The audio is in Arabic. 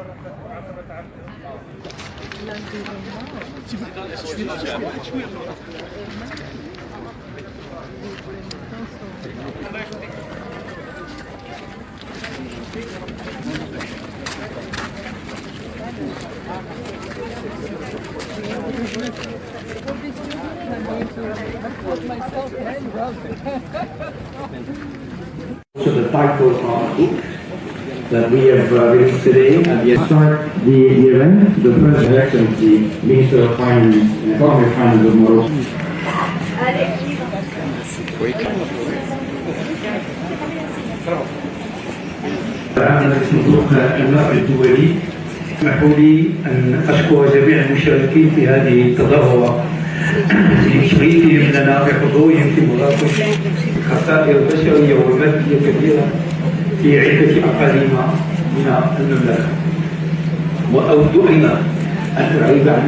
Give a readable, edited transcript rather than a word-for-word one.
So the title of our book that we have released today, and we start the event. The First Excellency, Minister of Finance and Economic Finance of Morocco. أنا صندوق النقد الدولي. اسمحوا لي أن أشكر جميع المشاركين في هذه التظاهرة لتشريفهم لنا بحضورهم في مراكش. خسائر بشرية ومادية كبيرة في عدة أقاليم من المملكة، وأودعنا أن نعيب عن